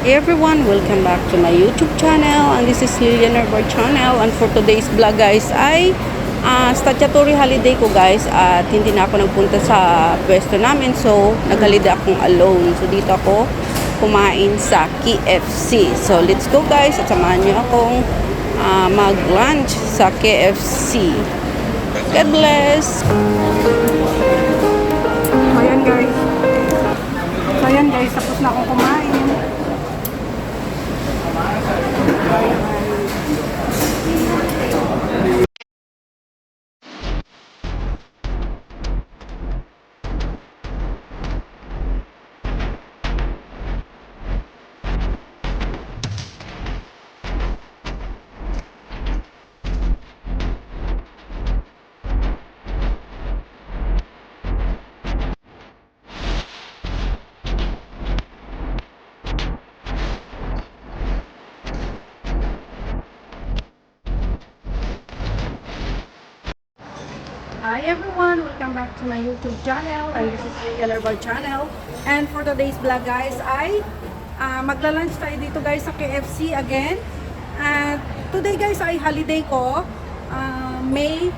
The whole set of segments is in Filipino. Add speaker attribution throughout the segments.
Speaker 1: Hey everyone, welcome back to my YouTube channel, and this is Lilian Herbert channel. And for today's vlog guys ay statutory holiday ko guys, at hindi na ako nagpunta sa pwesto namin, so naghalida akong alone. So dito ako kumain sa KFC. So let's go guys, at samahan niyo akong mag lunch sa KFC. God bless. So ayan guys, tapos na akong kumain. Hi everyone, welcome back to my YouTube channel, and this is Lilian Herbert channel. And for today's vlog guys ay magla-lunch tayo dito guys sa KFC again. And today guys ay holiday ko, May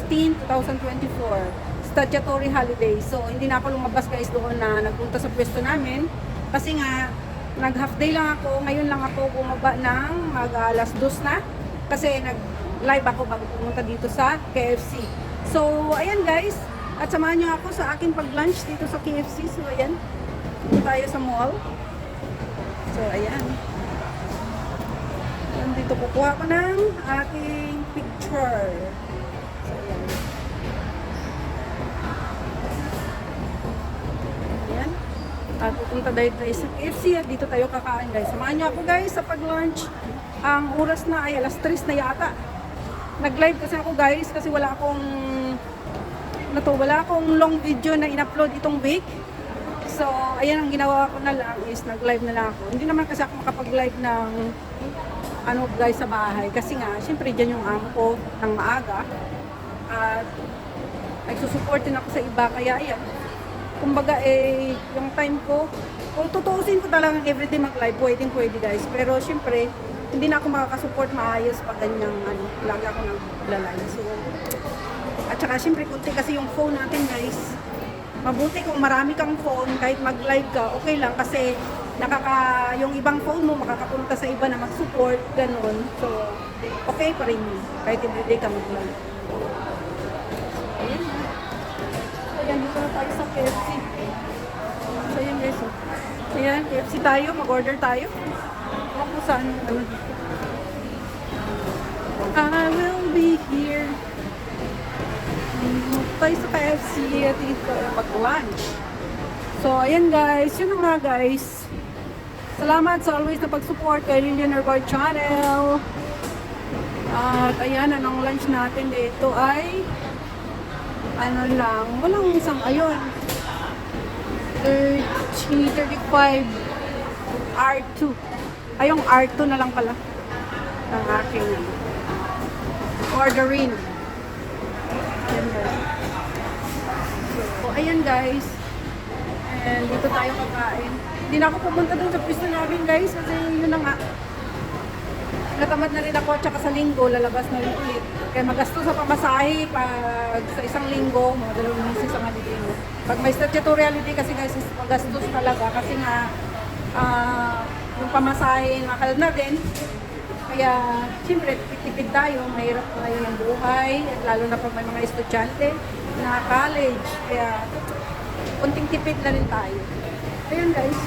Speaker 1: 15, 2024, statutory holiday. So hindi na ako lumabas guys doon na nagpunta sa pwesto namin kasi nga nag half day lang ako. Ngayon lang ako bumaba ng alas 2 na kasi nag live ako bago pumunta dito sa KFC. So, ayan guys, at samahan nyo ako sa aking pag-lunch dito sa KFC. So, ayan, dito tayo sa mall. So, ayan. Dito kukuha ko ng aking picture. So, ayan. Ayan. At pupunta tayo sa KFC at dito tayo kakain guys. Samahan nyo ako guys sa pag-lunch. Ang oras na ay alas 3 na yata. Nag-live kasi ako guys kasi wala akong long video na in-upload itong week. So, ayan ang ginawa ko na lang is nag-live na lang ako. Hindi naman kasi ako makapag-live ng guys sa bahay kasi nga, syempre dyan yung amo ko ng maaga. At nagsusupport din ako sa iba kaya ayan. Kumbaga yung time ko, kung tutuusin ko talagang everyday mag-live, pwede guys. Pero syempre, hindi na ako makakasupport maayos pag ganyang lagi ako nag-live. So, at saka syempre kunti kasi yung phone natin guys. Mabuti kung marami kang phone, kahit mag-live ka, okay lang kasi yung ibang phone mo makakapunta sa iba na mag-support, ganun. So, okay pa rin kahit everyday ka mag-live. Ayan. Ayan, dito na tayo sa KFC. So, ayan guys. Ayan, KFC tayo, mag-order tayo. Ako saan dito. I will be here. Tayo sa KFC at dito mag-lunch. So, ayan guys. Yun nga guys. Salamat sa always na pag-support kay Lilian Herbert channel. At ayan, anong lunch natin dito ay walang isang ayun. 35 R2. Ay, yung R2 na lang pala ang aking ordering. Ayan guys. So, ayan guys. And dito tayo kakain. Hindi na ako pumunta dun sa pwesto namin guys kasi yun na nga. Natamad na rin ako at saka sa linggo lalabas na rin ulit. Kaya magasto sa pamasahe pag sa isang linggo, mga 2 meses ang holiday mo. Pag may statutory holiday kasi guys, magastos talaga kasi nga yung pamasahe mahal na din. Kaya siyempre tipid tayo, mahirap tayo yung buhay at lalo na pag may mga estudyante na college. Kaya kunting tipid na rin tayo. Ayan guys,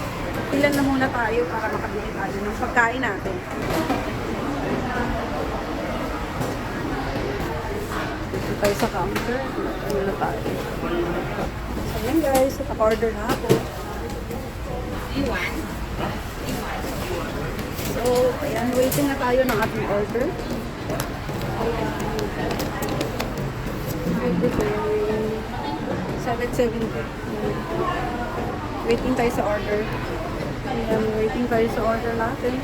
Speaker 1: ilan na muna tayo para makabili tayo ng pagkain natin. Dito tayo sa counter, ano na tayo. So ayan guys, naka-order na ako. So, ayan, waiting na tayo ng ating order. Everything 770. Waiting tayo sa order. Ayan, waiting tayo sa order natin.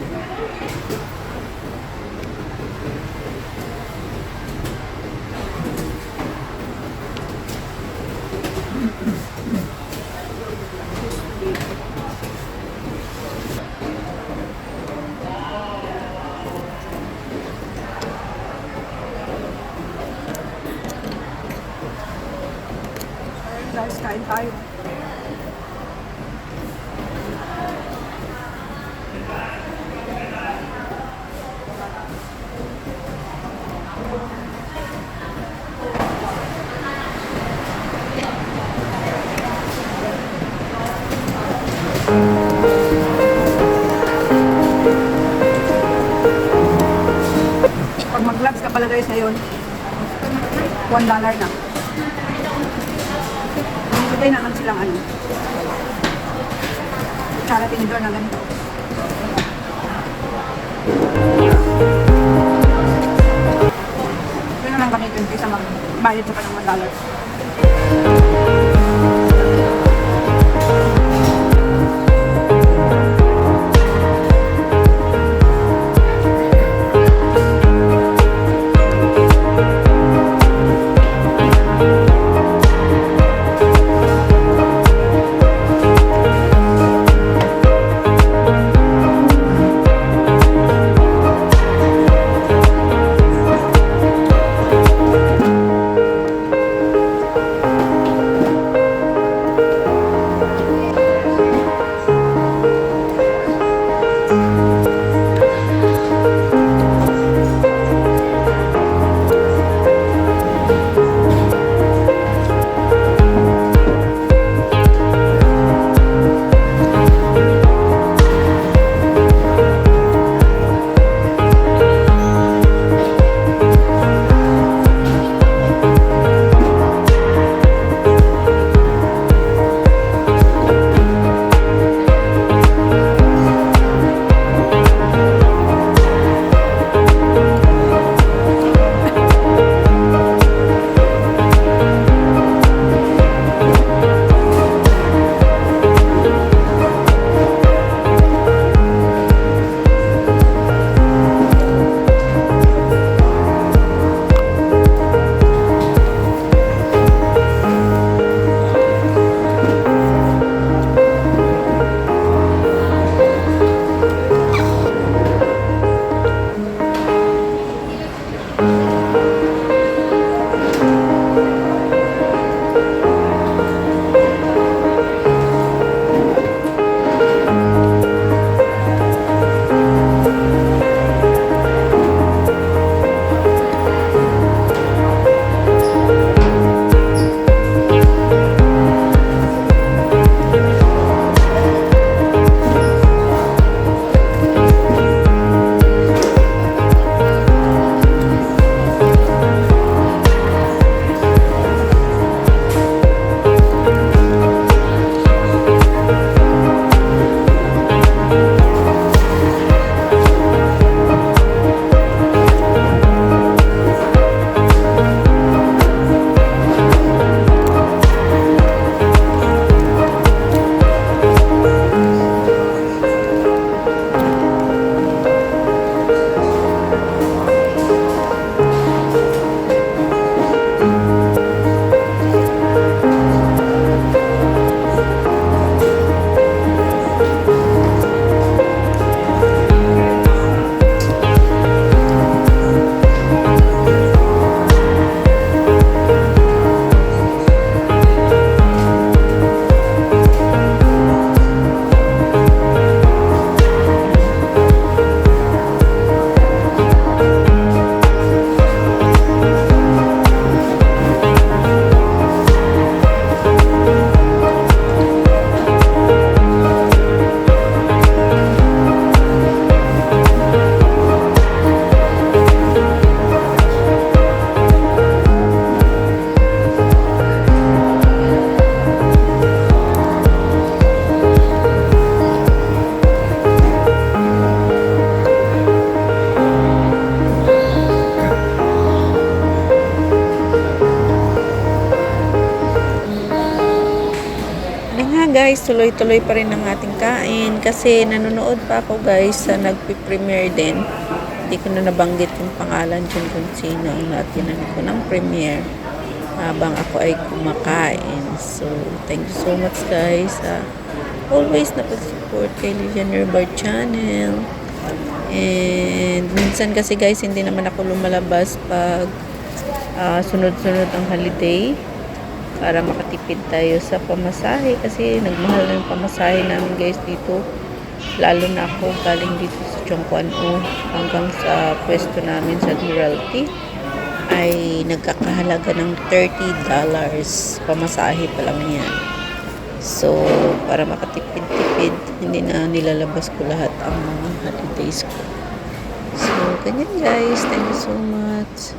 Speaker 1: kain tayo. Pag mag-vlogs ka pala guys ngayon, $1 na. Bigay naman silang ano. Tsara tinidor na ganito. Ito na lang ganito yung kaysa magbayad sa ng $1.
Speaker 2: Guys, tuloy-tuloy pa rin ang ating kain kasi nanonood pa ako guys sa nagpi-premiere din. Hindi ko na nabanggit yung pangalan dyan kung sino ang natinan ko ng premiere habang ako ay kumakain. So, thank you so much guys. Always na pag-support kay Lilian Nerbar channel. And minsan kasi guys, hindi naman ako lumalabas pag sunod-sunod ang holiday. para makatipid tayo sa pamasahe kasi nagmahal na yung pamasahe namin guys dito, lalo na ako galing dito sa Chongquan-o hanggang sa pwesto namin sa Admiralty ay nagkakahalaga ng $30 pamasahe pa lang yan. So para makatipid-tipid, hindi na nilalabas ko lahat ang mga holidays ko. So ganyan guys, thank you so much.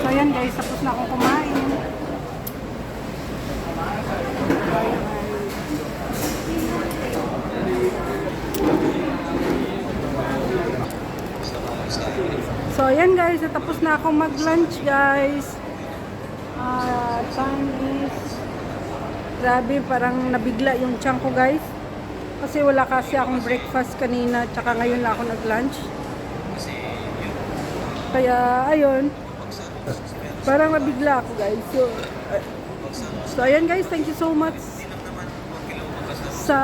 Speaker 1: So ayan guys, tapos na akong kumain. So ayan guys, tapos na akong mag-lunch guys. Time is, grabe, parang nabigla yung tiyan ko guys. Kasi wala kasi akong breakfast kanina, tsaka ngayon lang ako nag-lunch. Kaya ayun, parang nabigla ako guys. So ayan guys, thank you so much sa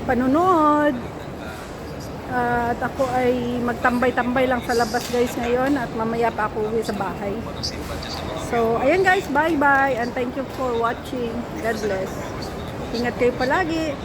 Speaker 1: panonood. At ako ay magtambay-tambay lang sa labas guys ngayon at mamaya pa ako uwi sa bahay. So ayan guys, bye bye and thank you for watching. God bless. Ingat kayo palagi.